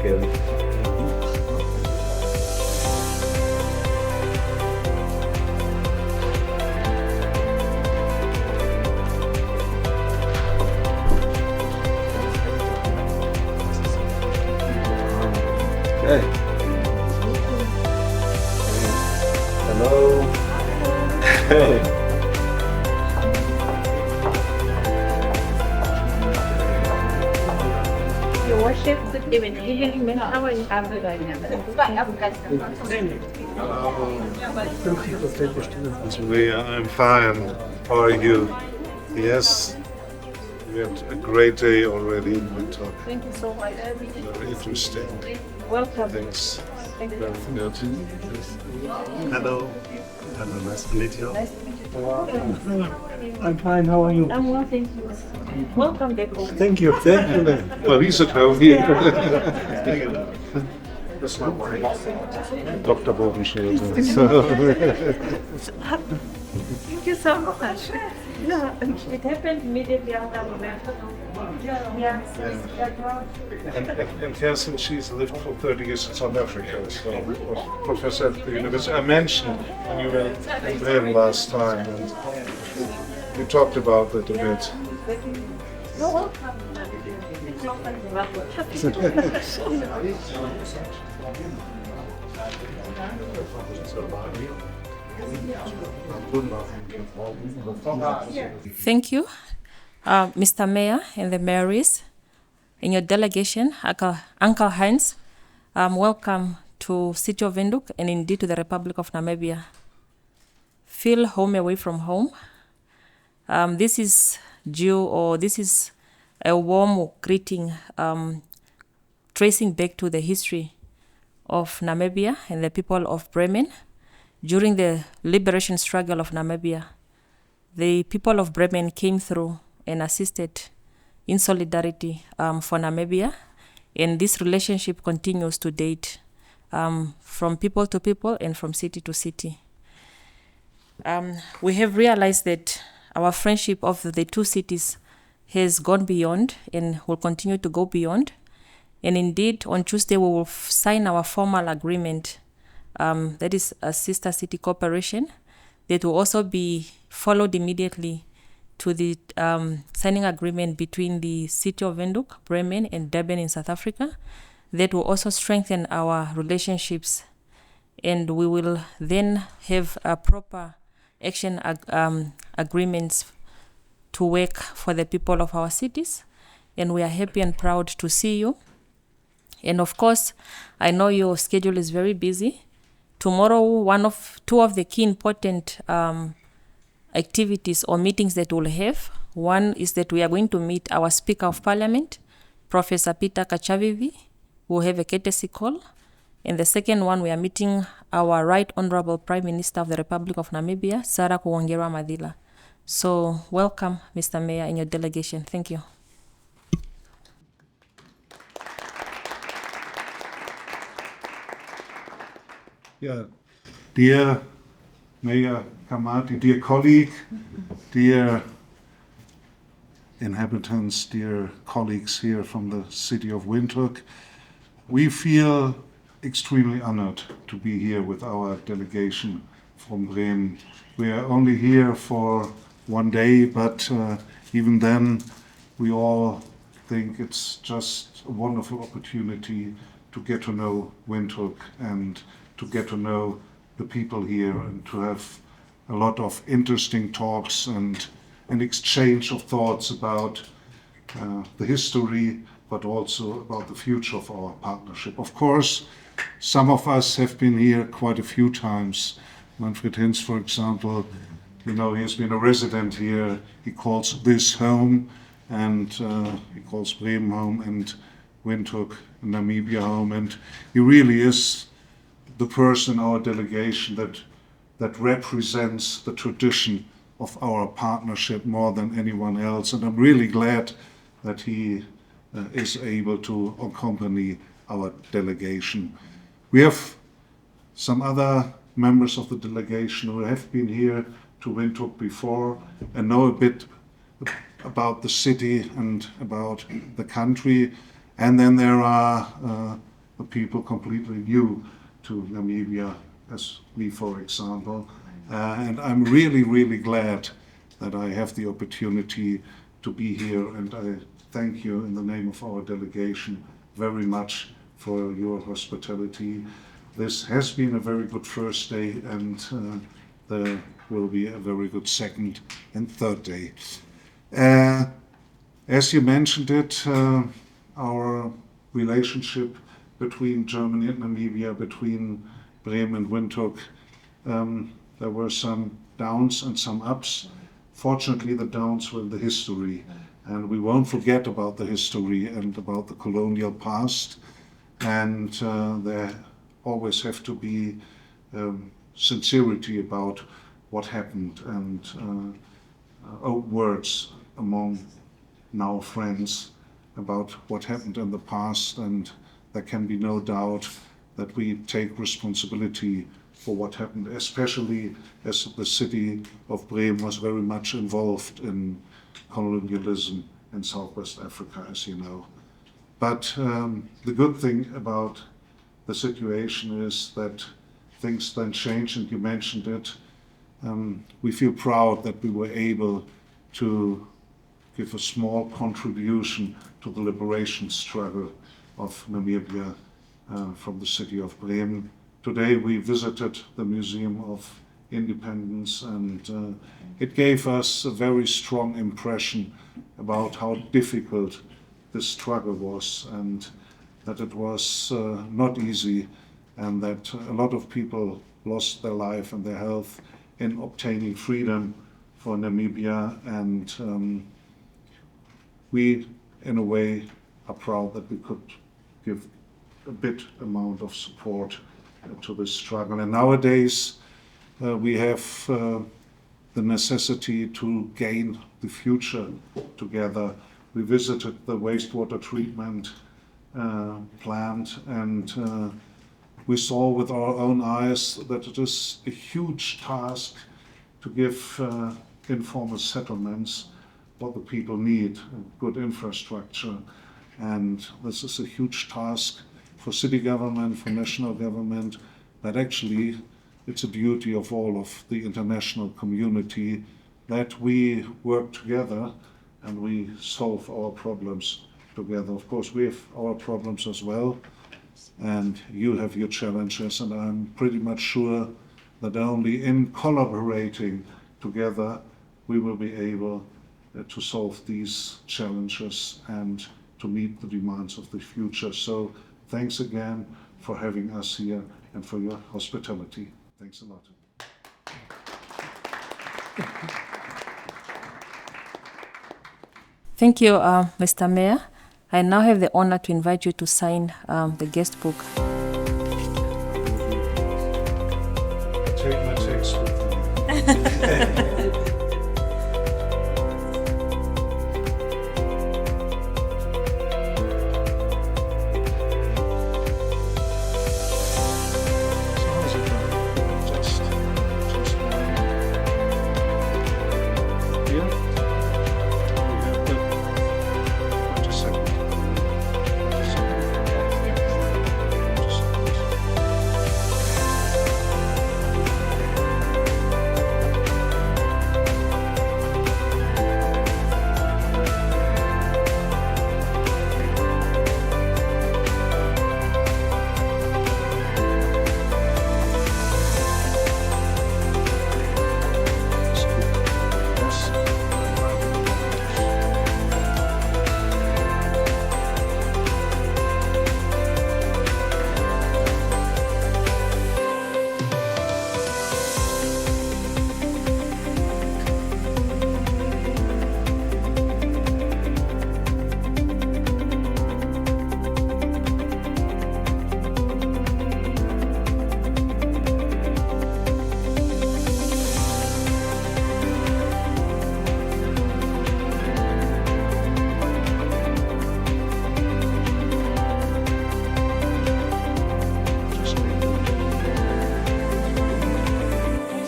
Gary. Hey. Hello. Hey. Your worship, good evening. How are you? I'm fine. How are you? Yes, we had a great day already in Windhoek. Thank you so much. Very interesting. Welcome. Thanks. Thank you. Very good. Hello. Hello, nice to meet you. Nice to meet you. I'm fine, how are you? I'm well, thank you. Welcome, Deco. Thank you, thank you. Well, he's at home here. That's my wife. Dr. Bogenschilder. Thank you so much. Yeah, it happened immediately after we met. Yeah. And Kerstin, she's lived for 30 years in South Africa, so was professor at the university. I mentioned when you were in Bremen last time, and we talked about it a bit. You're welcome. Thank you, Mr. Mayor and the Mayories, in your delegation, Uncle Heinz. Welcome to City of Windhoek and indeed to the Republic of Namibia. Feel home away from home. This is a warm greeting, tracing back to the history of Namibia and the people of Bremen. During the liberation struggle of Namibia, the people of Bremen came through and assisted in solidarity for Namibia, and this relationship continues to date, from people to people and from city to city. We have realized that our friendship of the two cities has gone beyond and will continue to go beyond. And indeed, on Tuesday, we will sign our formal agreement, that is a sister city cooperation, that will also be followed immediately to the signing agreement between the city of Windhoek, Bremen, and Durban in South Africa. That will also strengthen our relationships, and we will then have a proper action agreements to work for the people of our cities. And we are happy and proud to see you. And of course, I know your schedule is very busy. Tomorrow, two of the key important activities or meetings that we'll have. One is that we are going to meet our Speaker of Parliament, Professor Peter Kachavivi. We'll have a courtesy call. And the second one, we are meeting our Right Honorable Prime Minister of the Republic of Namibia, Sarah Kuwongera Madila. So welcome, Mr. Mayor, in your delegation. Thank you. Yeah, dear Mayor Kamati, dear colleague, dear inhabitants, dear colleagues here from the city of Windhoek, we feel extremely honored to be here with our delegation from Bremen. We are only here for one day, but even then we all think it's just a wonderful opportunity to get to know Windhoek and to get to know the people here and to have a lot of interesting talks and an exchange of thoughts about the history, but also about the future of our partnership. Of course, some of us have been here quite a few times. Manfred Hinz, for example, he has been a resident here. He calls this home, and he calls Bremen home and Windhoek, Namibia home, and he really is the person in our delegation that represents the tradition of our partnership more than anyone else. And I'm really glad that he is able to accompany our delegation. We have some other members of the delegation who have been here to Windhoek before and know a bit about the city and about the country. And then there are the people completely new to Namibia, as we, for example. And I'm really, really glad that I have the opportunity to be here, and I thank you in the name of our delegation very much for your hospitality. This has been a very good first day, and there will be a very good second and third day. As you mentioned it, our relationship between Germany and Namibia, between Bremen and Windhoek, there were some downs and some ups. Fortunately, the downs were the history, and we won't forget about the history and about the colonial past. And there always have to be sincerity about what happened, and words among now friends about what happened in the past. And there can be no doubt that we take responsibility for what happened, especially as the city of Bremen was very much involved in colonialism in Southwest Africa, as you know. But the good thing about the situation is that things then change, and you mentioned it. We feel proud that we were able to give a small contribution to the liberation struggle of Namibia from the city of Bremen. Today we visited the Museum of Independence, and it gave us a very strong impression about how difficult this struggle was, and that it was not easy, and that a lot of people lost their life and their health in obtaining freedom for Namibia. And we, in a way, are proud that we could give a bit amount of support to this struggle. And nowadays we have the necessity to gain the future together. We visited the wastewater treatment plant, and we saw with our own eyes that it is a huge task to give informal settlements what the people need, good infrastructure. And this is a huge task for city government, for national government, but actually it's a duty of all of the international community that we work together and we solve our problems together. Of course, we have our problems as well, and you have your challenges, and I'm pretty much sure that only in collaborating together we will be able to solve these challenges and to meet the demands of the future. So thanks again for having us here and for your hospitality. Thanks a lot. Thank you, Mr. Mayor. I now have the honor to invite you to sign the guest book. Take my text with me.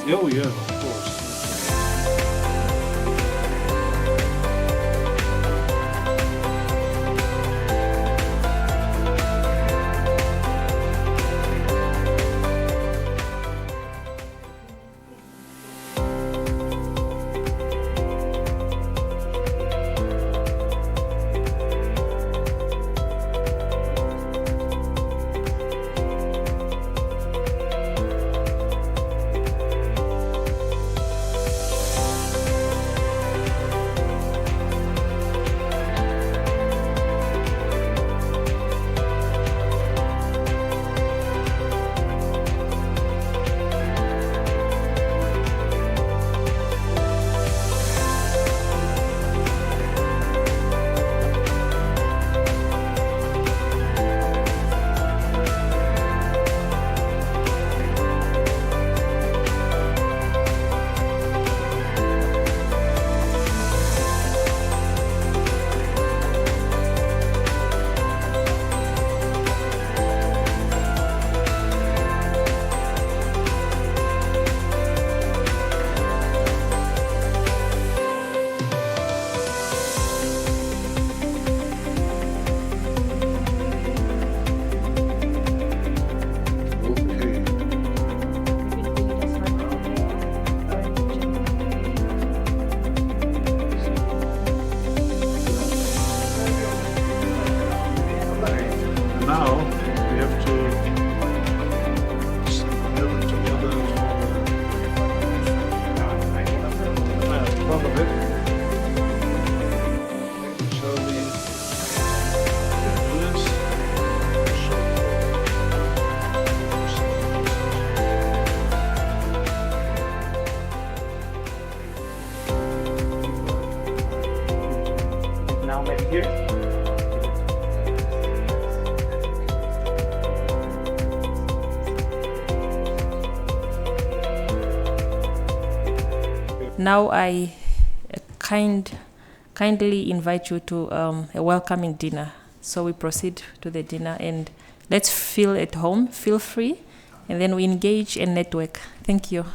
Oh yeah, of course. have to gather together for the bit. Shall we do this? Now maybe here. Now I kindly invite you to a welcoming dinner. So we proceed to the dinner and let's feel at home, feel free, and then we engage and network. Thank you.